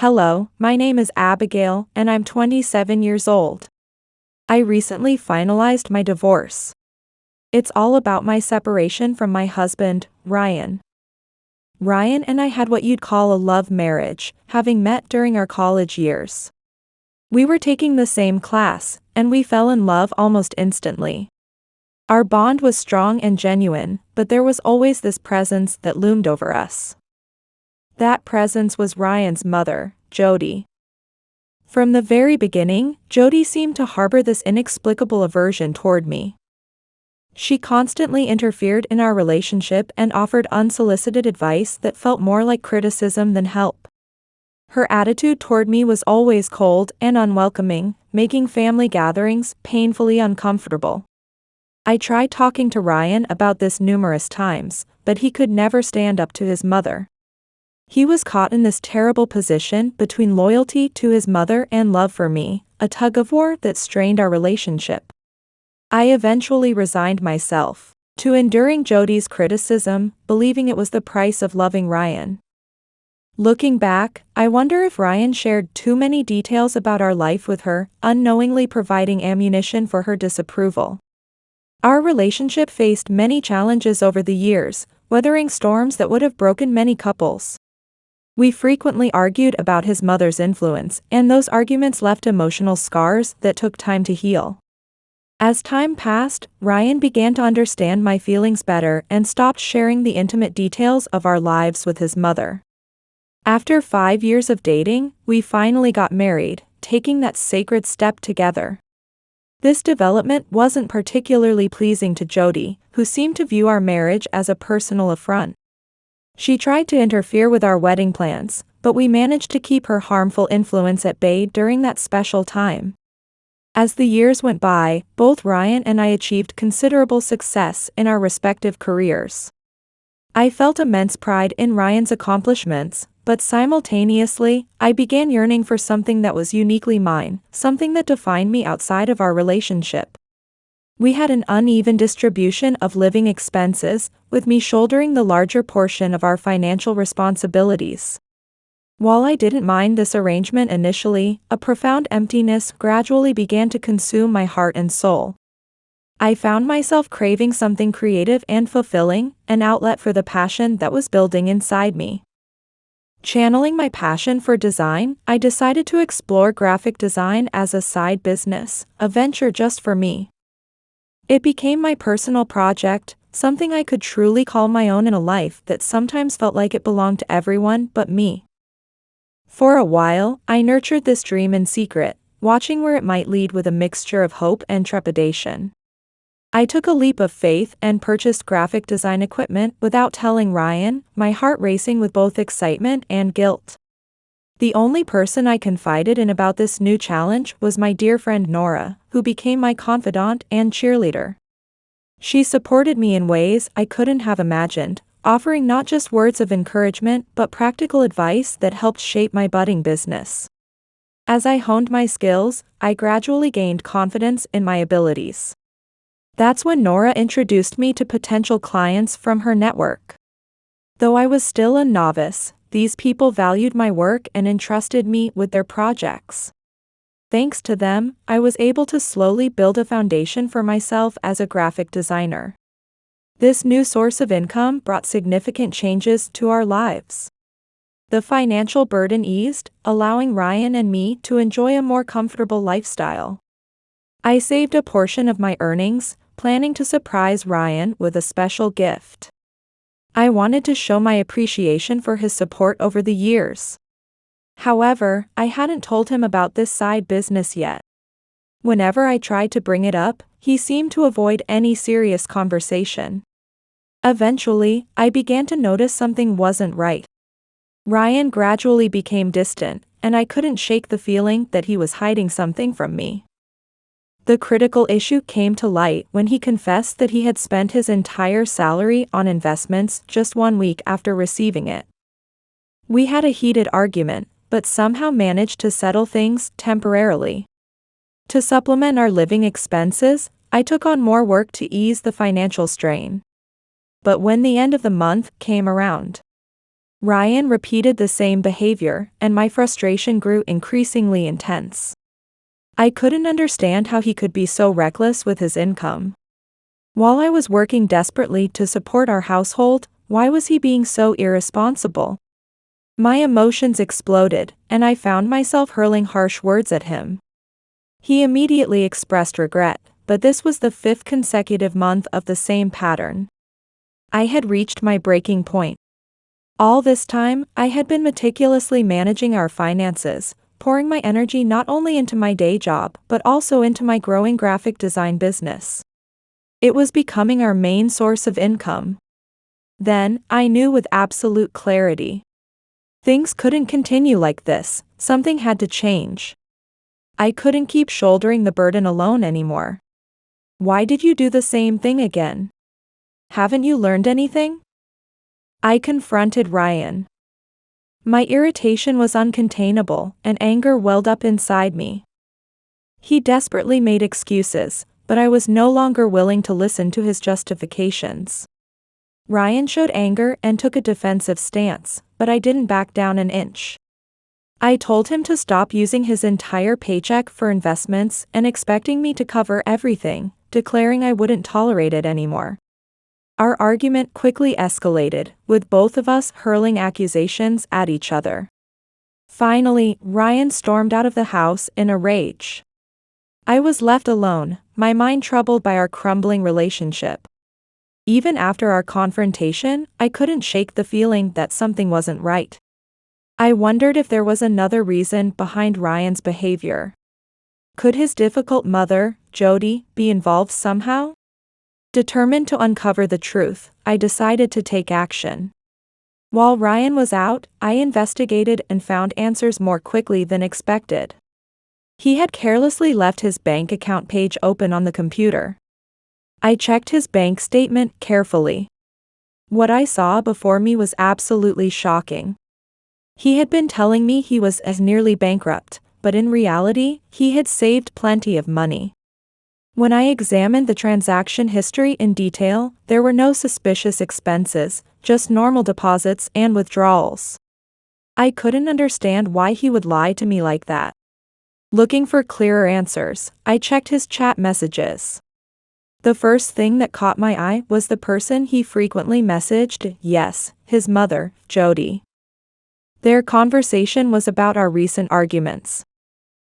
Hello, my name is Abigail, and I'm 27 years old. I recently finalized my divorce. It's all about my separation from my husband, Ryan. Ryan and I had what you'd call a love marriage, having met during our college years. We were taking the same class, and we fell in love almost instantly. Our bond was strong and genuine, but there was always this presence that loomed over us. That presence was Ryan's mother, Jody. From the very beginning, Jody seemed to harbor this inexplicable aversion toward me. She constantly interfered in our relationship and offered unsolicited advice that felt more like criticism than help. Her attitude toward me was always cold and unwelcoming, making family gatherings painfully uncomfortable. I tried talking to Ryan about this numerous times, but he could never stand up to his mother. He was caught in this terrible position between loyalty to his mother and love for me, a tug-of-war that strained our relationship. I eventually resigned myself to enduring Jody's criticism, believing it was the price of loving Ryan. Looking back, I wonder if Ryan shared too many details about our life with her, unknowingly providing ammunition for her disapproval. Our relationship faced many challenges over the years, weathering storms that would have broken many couples. We frequently argued about his mother's influence, and those arguments left emotional scars that took time to heal. As time passed, Ryan began to understand my feelings better and stopped sharing the intimate details of our lives with his mother. After 5 years of dating, we finally got married, taking that sacred step together. This development wasn't particularly pleasing to Jody, who seemed to view our marriage as a personal affront. She tried to interfere with our wedding plans, but we managed to keep her harmful influence at bay during that special time. As the years went by, both Ryan and I achieved considerable success in our respective careers. I felt immense pride in Ryan's accomplishments, but simultaneously, I began yearning for something that was uniquely mine, something that defined me outside of our relationship. We had an uneven distribution of living expenses, with me shouldering the larger portion of our financial responsibilities. While I didn't mind this arrangement initially, a profound emptiness gradually began to consume my heart and soul. I found myself craving something creative and fulfilling, an outlet for the passion that was building inside me. Channeling my passion for design, I decided to explore graphic design as a side business, a venture just for me. It became my personal project, something I could truly call my own in a life that sometimes felt like it belonged to everyone but me. For a while, I nurtured this dream in secret, watching where it might lead with a mixture of hope and trepidation. I took a leap of faith and purchased graphic design equipment without telling Ryan, my heart racing with both excitement and guilt. The only person I confided in about this new challenge was my dear friend Nora, who became my confidant and cheerleader. She supported me in ways I couldn't have imagined, offering not just words of encouragement but practical advice that helped shape my budding business. As I honed my skills, I gradually gained confidence in my abilities. That's when Nora introduced me to potential clients from her network. Though I was still a novice, these people valued my work and entrusted me with their projects. Thanks to them, I was able to slowly build a foundation for myself as a graphic designer. This new source of income brought significant changes to our lives. The financial burden eased, allowing Ryan and me to enjoy a more comfortable lifestyle. I saved a portion of my earnings, planning to surprise Ryan with a special gift. I wanted to show my appreciation for his support over the years. However, I hadn't told him about this side business yet. Whenever I tried to bring it up, he seemed to avoid any serious conversation. Eventually, I began to notice something wasn't right. Ryan gradually became distant, and I couldn't shake the feeling that he was hiding something from me. The critical issue came to light when he confessed that he had spent his entire salary on investments just 1 week after receiving it. We had a heated argument, but somehow managed to settle things temporarily. To supplement our living expenses, I took on more work to ease the financial strain. But when the end of the month came around, Ryan repeated the same behavior, and my frustration grew increasingly intense. I couldn't understand how he could be so reckless with his income. While I was working desperately to support our household, why was he being so irresponsible? My emotions exploded, and I found myself hurling harsh words at him. He immediately expressed regret, but this was the 5th consecutive month of the same pattern. I had reached my breaking point. All this time, I had been meticulously managing our finances, pouring my energy not only into my day job but also into my growing graphic design business. It was becoming our main source of income. Then, I knew with absolute clarity. Things couldn't continue like this, something had to change. I couldn't keep shouldering the burden alone anymore. Why did you do the same thing again? Haven't you learned anything? I confronted Ryan. My irritation was uncontainable, and anger welled up inside me. He desperately made excuses, but I was no longer willing to listen to his justifications. Ryan showed anger and took a defensive stance, but I didn't back down an inch. I told him to stop using his entire paycheck for investments and expecting me to cover everything, declaring I wouldn't tolerate it anymore. Our argument quickly escalated, with both of us hurling accusations at each other. Finally, Ryan stormed out of the house in a rage. I was left alone, my mind troubled by our crumbling relationship. Even after our confrontation, I couldn't shake the feeling that something wasn't right. I wondered if there was another reason behind Ryan's behavior. Could his difficult mother, Jody, be involved somehow? Determined to uncover the truth, I decided to take action. While Ryan was out, I investigated and found answers more quickly than expected. He had carelessly left his bank account page open on the computer. I checked his bank statement carefully. What I saw before me was absolutely shocking. He had been telling me he was as nearly bankrupt, but in reality, he had saved plenty of money. When I examined the transaction history in detail, there were no suspicious expenses, just normal deposits and withdrawals. I couldn't understand why he would lie to me like that. Looking for clearer answers, I checked his chat messages. The first thing that caught my eye was the person he frequently messaged, yes, his mother, Jody. Their conversation was about our recent arguments.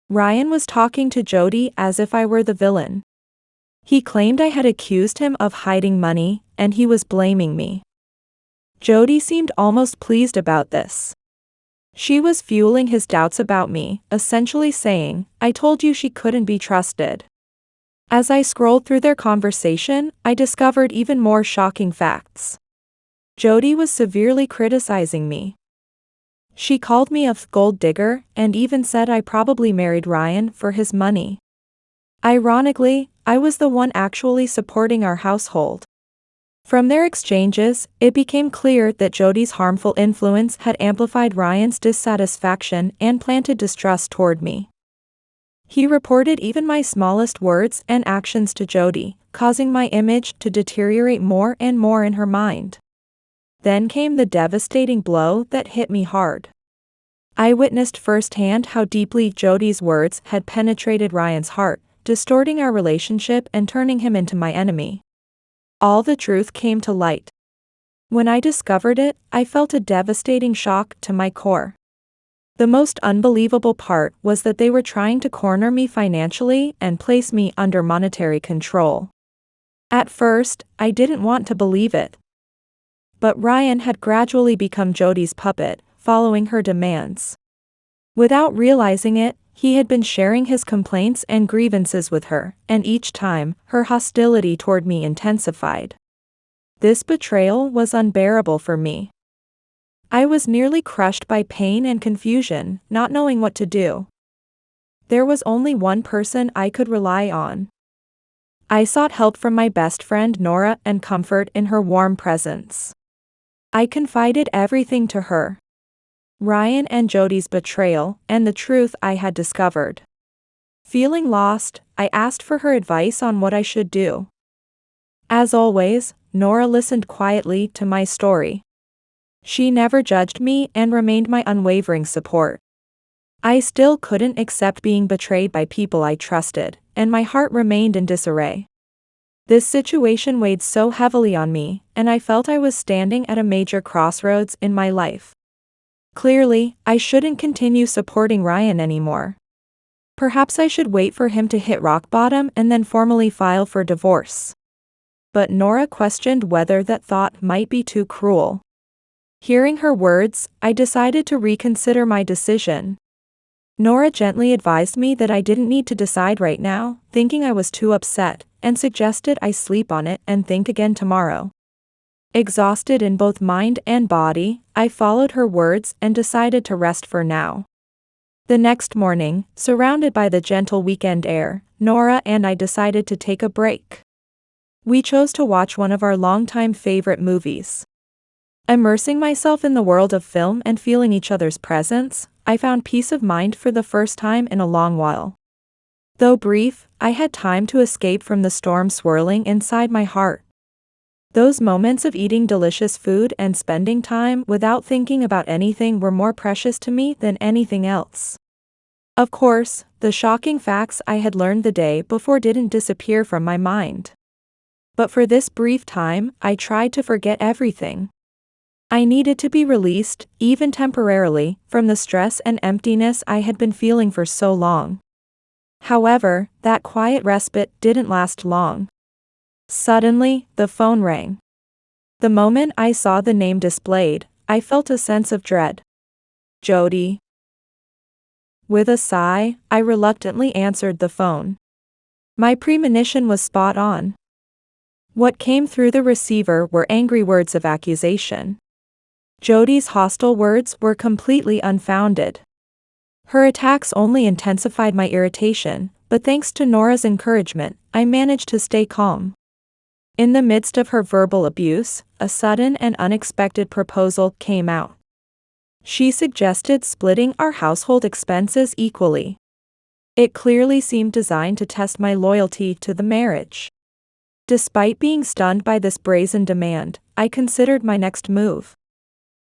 Ryan was talking to Jody as if I were the villain. He claimed I had accused him of hiding money, and he was blaming me. Jody seemed almost pleased about this. She was fueling his doubts about me, essentially saying, "I told you she couldn't be trusted." As I scrolled through their conversation, I discovered even more shocking facts. Jody was severely criticizing me. She called me a gold digger and even said I probably married Ryan for his money. Ironically, I was the one actually supporting our household. From their exchanges, it became clear that Jody's harmful influence had amplified Ryan's dissatisfaction and planted distrust toward me. He reported even my smallest words and actions to Jody, causing my image to deteriorate more and more in her mind. Then came the devastating blow that hit me hard. I witnessed firsthand how deeply Jody's words had penetrated Ryan's heart, distorting our relationship and turning him into my enemy. All the truth came to light. When I discovered it, I felt a devastating shock to my core. The most unbelievable part was that they were trying to corner me financially and place me under monetary control. At first, I didn't want to believe it. But Ryan had gradually become Jody's puppet, following her demands. Without realizing it, he had been sharing his complaints and grievances with her, and each time, her hostility toward me intensified. This betrayal was unbearable for me. I was nearly crushed by pain and confusion, not knowing what to do. There was only one person I could rely on. I sought help from my best friend Nora and comfort in her warm presence. I confided everything to her. Ryan and Jody's betrayal, and the truth I had discovered. Feeling lost, I asked for her advice on what I should do. As always, Nora listened quietly to my story. She never judged me and remained my unwavering support. I still couldn't accept being betrayed by people I trusted, and my heart remained in disarray. This situation weighed so heavily on me, and I felt I was standing at a major crossroads in my life. Clearly, I shouldn't continue supporting Ryan anymore. Perhaps I should wait for him to hit rock bottom and then formally file for divorce. But Nora questioned whether that thought might be too cruel. Hearing her words, I decided to reconsider my decision. Nora gently advised me that I didn't need to decide right now, thinking I was too upset, and suggested I sleep on it and think again tomorrow. Exhausted in both mind and body, I followed her words and decided to rest for now. The next morning, surrounded by the gentle weekend air, Nora and I decided to take a break. We chose to watch one of our longtime favorite movies. Immersing myself in the world of film and feeling each other's presence, I found peace of mind for the first time in a long while. Though brief, I had time to escape from the storm swirling inside my heart. Those moments of eating delicious food and spending time without thinking about anything were more precious to me than anything else. Of course, the shocking facts I had learned the day before didn't disappear from my mind. But for this brief time, I tried to forget everything. I needed to be released, even temporarily, from the stress and emptiness I had been feeling for so long. However, that quiet respite didn't last long. Suddenly, the phone rang. The moment I saw the name displayed, I felt a sense of dread. Jody. With a sigh, I reluctantly answered the phone. My premonition was spot on. What came through the receiver were angry words of accusation. Jody's hostile words were completely unfounded. Her attacks only intensified my irritation, but thanks to Nora's encouragement, I managed to stay calm. In the midst of her verbal abuse, a sudden and unexpected proposal came out. She suggested splitting our household expenses equally. It clearly seemed designed to test my loyalty to the marriage. Despite being stunned by this brazen demand, I considered my next move.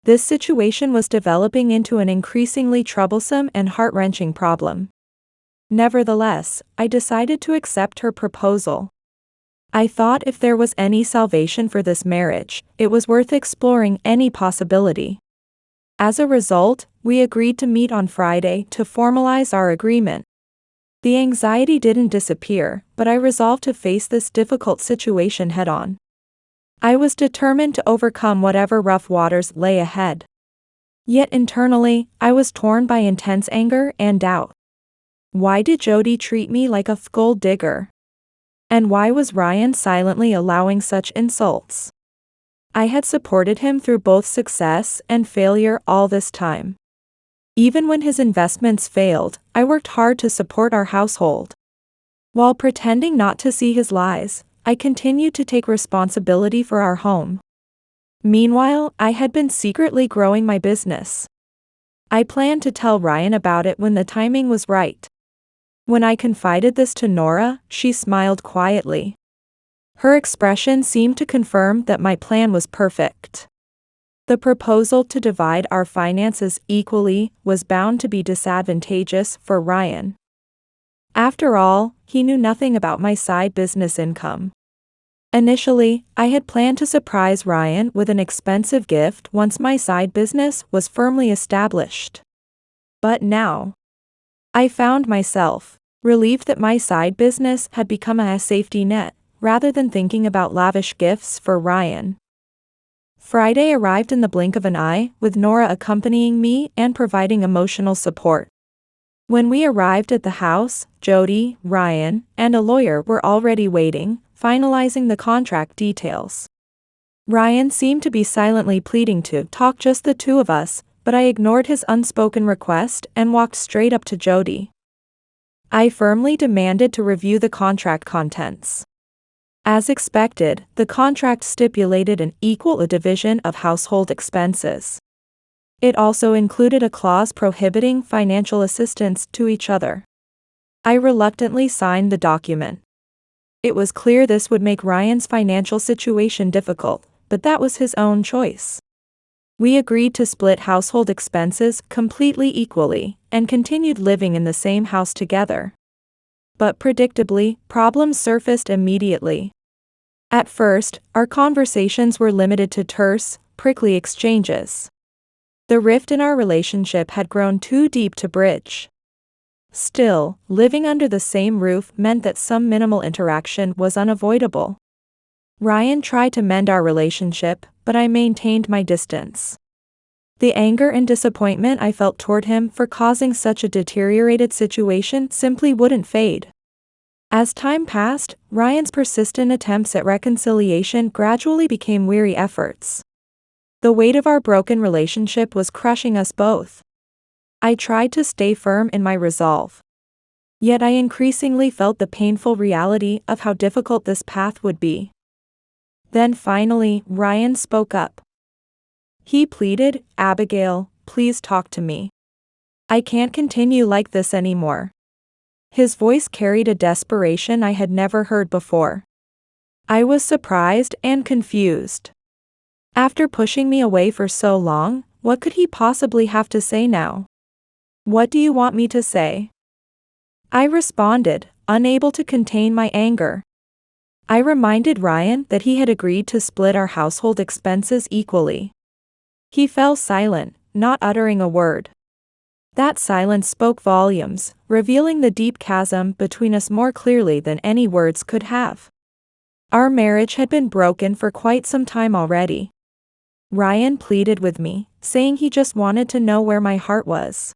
This situation was developing into an increasingly troublesome and heart-wrenching problem. Nevertheless, I decided to accept her proposal. I thought if there was any salvation for this marriage, it was worth exploring any possibility. As a result, we agreed to meet on Friday to formalize our agreement. The anxiety didn't disappear, but I resolved to face this difficult situation head-on. I was determined to overcome whatever rough waters lay ahead. Yet internally, I was torn by intense anger and doubt. Why did Jody treat me like a gold digger? And why was Ryan silently allowing such insults? I had supported him through both success and failure all this time. Even when his investments failed, I worked hard to support our household. While pretending not to see his lies, I continued to take responsibility for our home. Meanwhile, I had been secretly growing my business. I planned to tell Ryan about it when the timing was right. When I confided this to Nora, she smiled quietly. Her expression seemed to confirm that my plan was perfect. The proposal to divide our finances equally was bound to be disadvantageous for Ryan. After all, he knew nothing about my side business income. Initially, I had planned to surprise Ryan with an expensive gift once my side business was firmly established. But now, I found myself relieved that my side business had become a safety net, rather than thinking about lavish gifts for Ryan. Friday arrived in the blink of an eye, with Nora accompanying me and providing emotional support. When we arrived at the house, Jody, Ryan, and a lawyer were already waiting, finalizing the contract details. Ryan seemed to be silently pleading to talk just the two of us, but I ignored his unspoken request and walked straight up to Jody. I firmly demanded to review the contract contents. As expected, the contract stipulated an equal division of household expenses. It also included a clause prohibiting financial assistance to each other. I reluctantly signed the document. It was clear this would make Ryan's financial situation difficult, but that was his own choice. We agreed to split household expenses completely equally and continued living in the same house together. But predictably, problems surfaced immediately. At first, our conversations were limited to terse, prickly exchanges. The rift in our relationship had grown too deep to bridge. Still, living under the same roof meant that some minimal interaction was unavoidable. Ryan tried to mend our relationship, but I maintained my distance. The anger and disappointment I felt toward him for causing such a deteriorated situation simply wouldn't fade. As time passed, Ryan's persistent attempts at reconciliation gradually became weary efforts. The weight of our broken relationship was crushing us both. I tried to stay firm in my resolve. Yet I increasingly felt the painful reality of how difficult this path would be. Then finally, Ryan spoke up. He pleaded, "Abigail, please talk to me. I can't continue like this anymore." His voice carried a desperation I had never heard before. I was surprised and confused. After pushing me away for so long, what could he possibly have to say now? "What do you want me to say?" I responded, unable to contain my anger. I reminded Ryan that he had agreed to split our household expenses equally. He fell silent, not uttering a word. That silence spoke volumes, revealing the deep chasm between us more clearly than any words could have. Our marriage had been broken for quite some time already. Ryan pleaded with me, saying he just wanted to know where my heart was.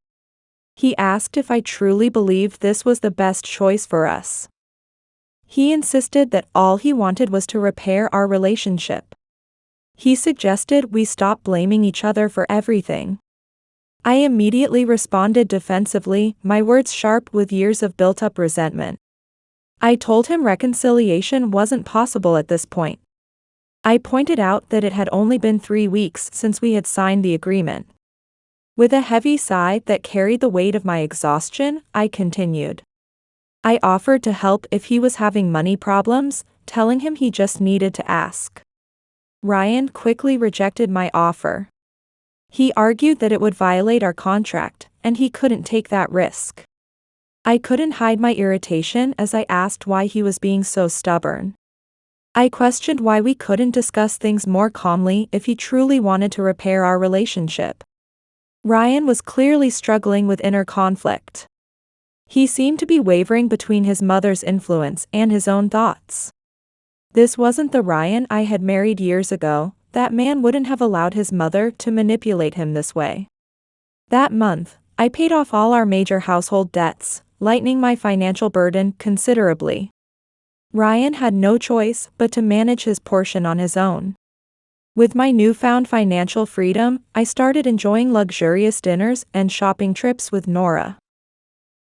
He asked if I truly believed this was the best choice for us. He insisted that all he wanted was to repair our relationship. He suggested we stop blaming each other for everything. I immediately responded defensively, my words sharp with years of built-up resentment. I told him reconciliation wasn't possible at this point. I pointed out that it had only been 3 weeks since we had signed the agreement. With a heavy sigh that carried the weight of my exhaustion, I continued. I offered to help if he was having money problems, telling him he just needed to ask. Ryan quickly rejected my offer. He argued that it would violate our contract, and he couldn't take that risk. I couldn't hide my irritation as I asked why he was being so stubborn. I questioned why we couldn't discuss things more calmly if he truly wanted to repair our relationship. Ryan was clearly struggling with inner conflict. He seemed to be wavering between his mother's influence and his own thoughts. This wasn't the Ryan I had married years ago. That man wouldn't have allowed his mother to manipulate him this way. That month, I paid off all our major household debts, lightening my financial burden considerably. Ryan had no choice but to manage his portion on his own. With my newfound financial freedom, I started enjoying luxurious dinners and shopping trips with Nora.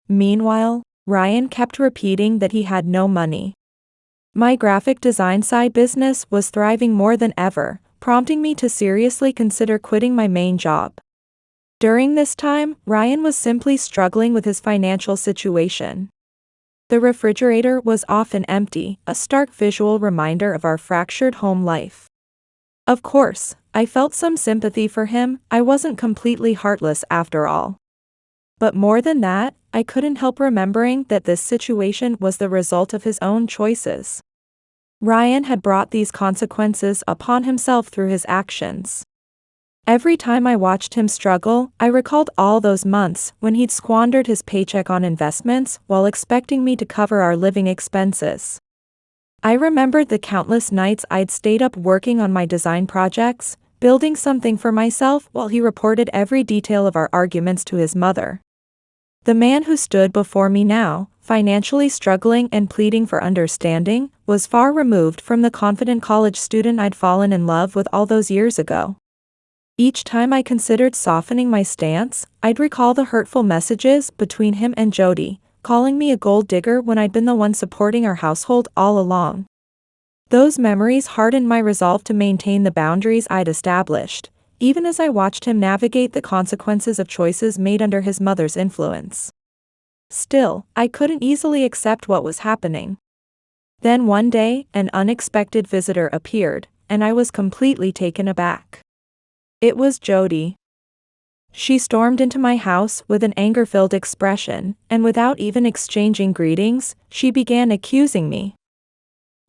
Meanwhile, Ryan kept repeating that he had no money. My graphic design side business was thriving more than ever, prompting me to seriously consider quitting my main job. During this time, Ryan was simply struggling with his financial situation. The refrigerator was often empty, a stark visual reminder of our fractured home life. Of course, I felt some sympathy for him. I wasn't completely heartless after all. But more than that, I couldn't help remembering that this situation was the result of his own choices. Ryan had brought these consequences upon himself through his actions. Every time I watched him struggle, I recalled all those months when he'd squandered his paycheck on investments while expecting me to cover our living expenses. I remembered the countless nights I'd stayed up working on my design projects, building something for myself while he reported every detail of our arguments to his mother. The man who stood before me now, financially struggling and pleading for understanding, was far removed from the confident college student I'd fallen in love with all those years ago. Each time I considered softening my stance, I'd recall the hurtful messages between him and Jody, calling me a gold digger when I'd been the one supporting our household all along. Those memories hardened my resolve to maintain the boundaries I'd established, even as I watched him navigate the consequences of choices made under his mother's influence. Still, I couldn't easily accept what was happening. Then one day, an unexpected visitor appeared, and I was completely taken aback. It was Jody. She stormed into my house with an anger-filled expression, and without even exchanging greetings, she began accusing me.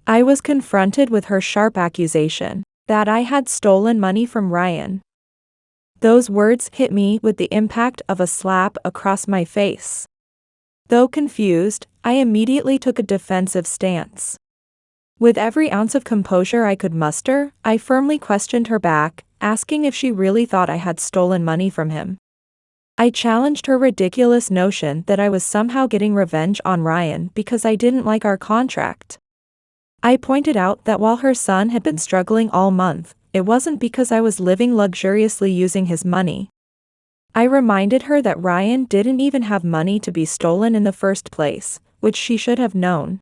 I was confronted with her sharp accusation that I had stolen money from Ryan. Those words hit me with the impact of a slap across my face. Though confused, I immediately took a defensive stance. With every ounce of composure I could muster, I firmly questioned her back, asking if she really thought I had stolen money from him. I challenged her ridiculous notion that I was somehow getting revenge on Ryan because I didn't like our contract. I pointed out that while her son had been struggling all month, it wasn't because I was living luxuriously using his money. I reminded her that Ryan didn't even have money to be stolen in the first place, which she should have known.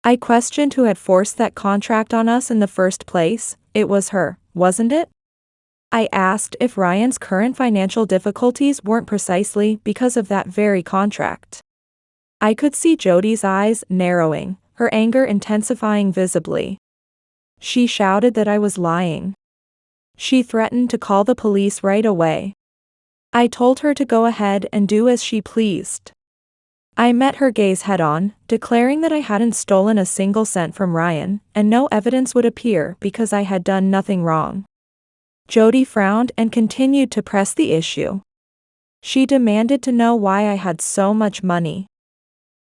I questioned who had forced that contract on us in the first place. It was her, wasn't it? I asked if Ryan's current financial difficulties weren't precisely because of that very contract. I could see Jody's eyes narrowing, her anger intensifying visibly. She shouted that I was lying. She threatened to call the police right away. I told her to go ahead and do as she pleased. I met her gaze head-on, declaring that I hadn't stolen a single cent from Ryan, and no evidence would appear because I had done nothing wrong. Jody frowned and continued to press the issue. She demanded to know why I had so much money.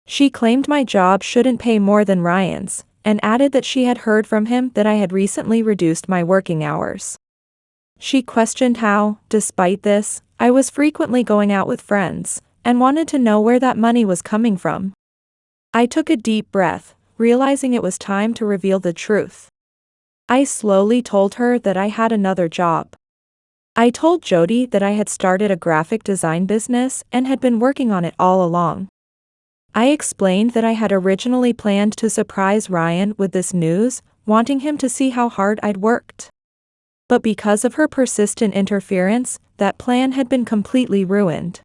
She claimed my job shouldn't pay more than Ryan's, and added that she had heard from him that I had recently reduced my working hours. She questioned how, despite this, I was frequently going out with friends, and wanted to know where that money was coming from. I took a deep breath, realizing it was time to reveal the truth. I slowly told her that I had another job. I told Jody that I had started a graphic design business and had been working on it all along. I explained that I had originally planned to surprise Ryan with this news, wanting him to see how hard I'd worked. But because of her persistent interference, that plan had been completely ruined.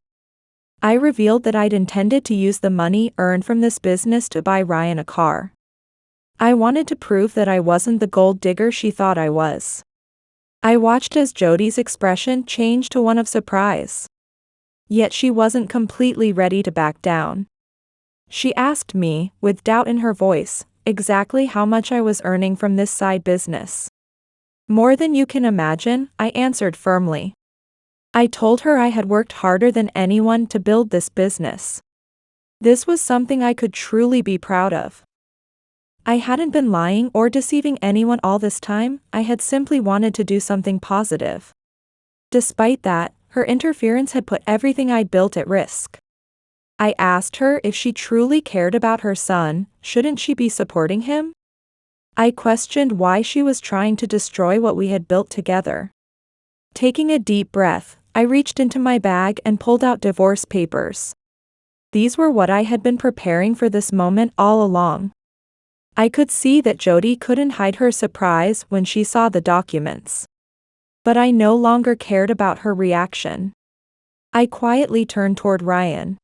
I revealed that I'd intended to use the money earned from this business to buy Ryan a car. I wanted to prove that I wasn't the gold digger she thought I was. I watched as Jody's expression changed to one of surprise. Yet she wasn't completely ready to back down. She asked me, with doubt in her voice, exactly how much I was earning from this side business. More than you can imagine, I answered firmly. I told her I had worked harder than anyone to build this business. This was something I could truly be proud of. I hadn't been lying or deceiving anyone all this time, I had simply wanted to do something positive. Despite that, her interference had put everything I'd built at risk. I asked her if she truly cared about her son, shouldn't she be supporting him? I questioned why she was trying to destroy what we had built together. Taking a deep breath, I reached into my bag and pulled out divorce papers. These were what I had been preparing for this moment all along. I could see that Jody couldn't hide her surprise when she saw the documents. But I no longer cared about her reaction. I quietly turned toward Ryan.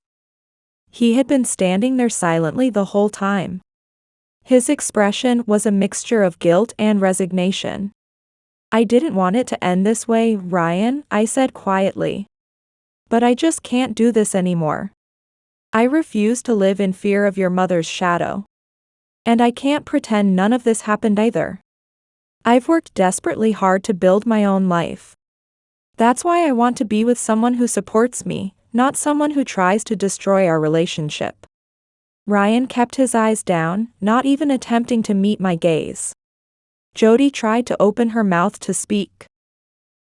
He had been standing there silently the whole time. His expression was a mixture of guilt and resignation. I didn't want it to end this way, Ryan, I said quietly. But I just can't do this anymore. I refuse to live in fear of your mother's shadow. And I can't pretend none of this happened either. I've worked desperately hard to build my own life. That's why I want to be with someone who supports me, not someone who tries to destroy our relationship. Ryan kept his eyes down, not even attempting to meet my gaze. Jody tried to open her mouth to speak.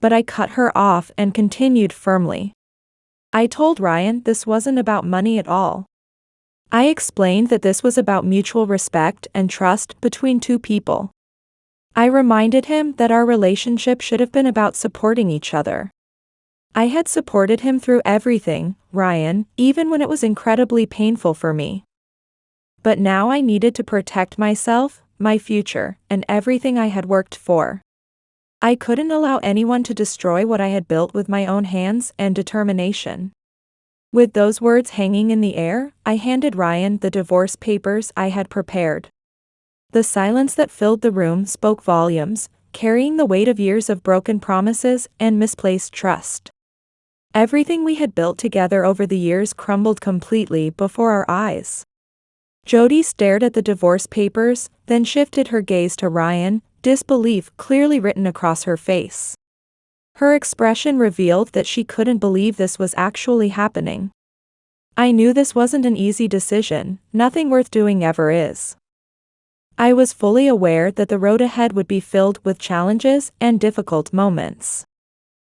But I cut her off and continued firmly. I told Ryan this wasn't about money at all. I explained that this was about mutual respect and trust between two people. I reminded him that our relationship should have been about supporting each other. I had supported him through everything, Ryan, even when it was incredibly painful for me. But now I needed to protect myself, my future, and everything I had worked for. I couldn't allow anyone to destroy what I had built with my own hands and determination. With those words hanging in the air, I handed Ryan the divorce papers I had prepared. The silence that filled the room spoke volumes, carrying the weight of years of broken promises and misplaced trust. Everything we had built together over the years crumbled completely before our eyes. Jody stared at the divorce papers, then shifted her gaze to Ryan, disbelief clearly written across her face. Her expression revealed that she couldn't believe this was actually happening. I knew this wasn't an easy decision, nothing worth doing ever is. I was fully aware that the road ahead would be filled with challenges and difficult moments.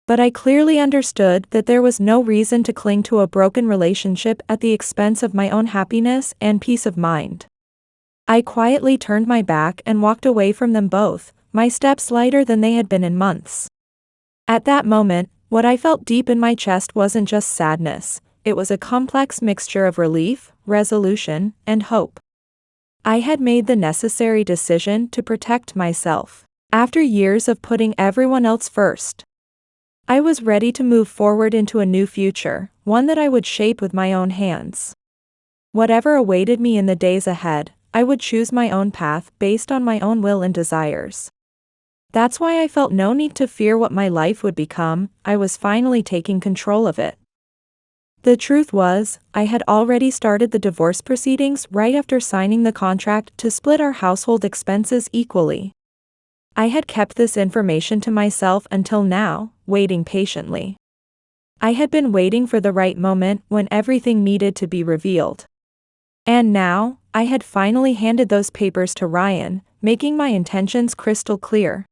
But I clearly understood that there was no reason to cling to a broken relationship at the expense of my own happiness and peace of mind. I quietly turned my back and walked away from them both, my steps lighter than they had been in months. At that moment, what I felt deep in my chest wasn't just sadness, it was a complex mixture of relief, resolution, and hope. I had made the necessary decision to protect myself. After years of putting everyone else first, I was ready to move forward into a new future, one that I would shape with my own hands. Whatever awaited me in the days ahead, I would choose my own path based on my own will and desires. That's why I felt no need to fear what my life would become, I was finally taking control of it. The truth was, I had already started the divorce proceedings right after signing the contract to split our household expenses equally. I had kept this information to myself until now, waiting patiently. I had been waiting for the right moment when everything needed to be revealed. And now, I had finally handed those papers to Ryan, making my intentions crystal clear.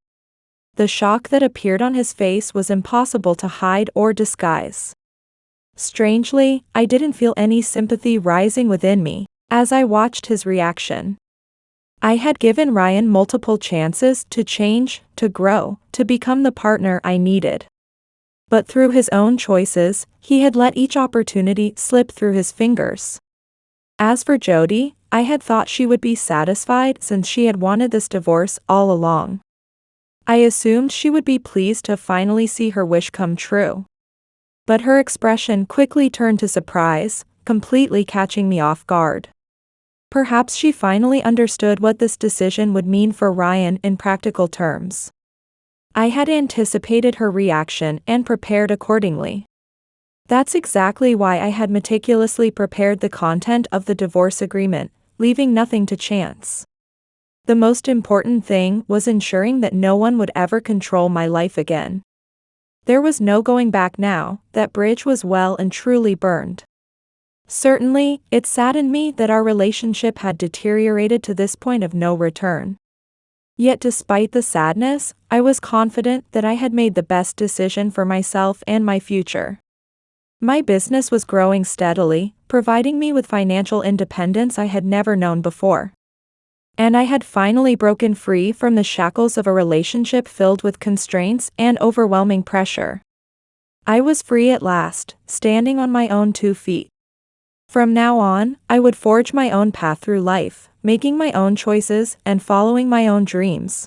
The shock that appeared on his face was impossible to hide or disguise. Strangely, I didn't feel any sympathy rising within me as I watched his reaction. I had given Ryan multiple chances to change, to grow, to become the partner I needed. But through his own choices, he had let each opportunity slip through his fingers. As for Jody, I had thought she would be satisfied since she had wanted this divorce all along. I assumed she would be pleased to finally see her wish come true. But her expression quickly turned to surprise, completely catching me off guard. Perhaps she finally understood what this decision would mean for Ryan in practical terms. I had anticipated her reaction and prepared accordingly. That's exactly why I had meticulously prepared the content of the divorce agreement, leaving nothing to chance. The most important thing was ensuring that no one would ever control my life again. There was no going back now, that bridge was well and truly burned. Certainly, it saddened me that our relationship had deteriorated to this point of no return. Yet despite the sadness, I was confident that I had made the best decision for myself and my future. My business was growing steadily, providing me with financial independence I had never known before. And I had finally broken free from the shackles of a relationship filled with constraints and overwhelming pressure. I was free at last, standing on my own 2 feet. From now on, I would forge my own path through life, making my own choices and following my own dreams.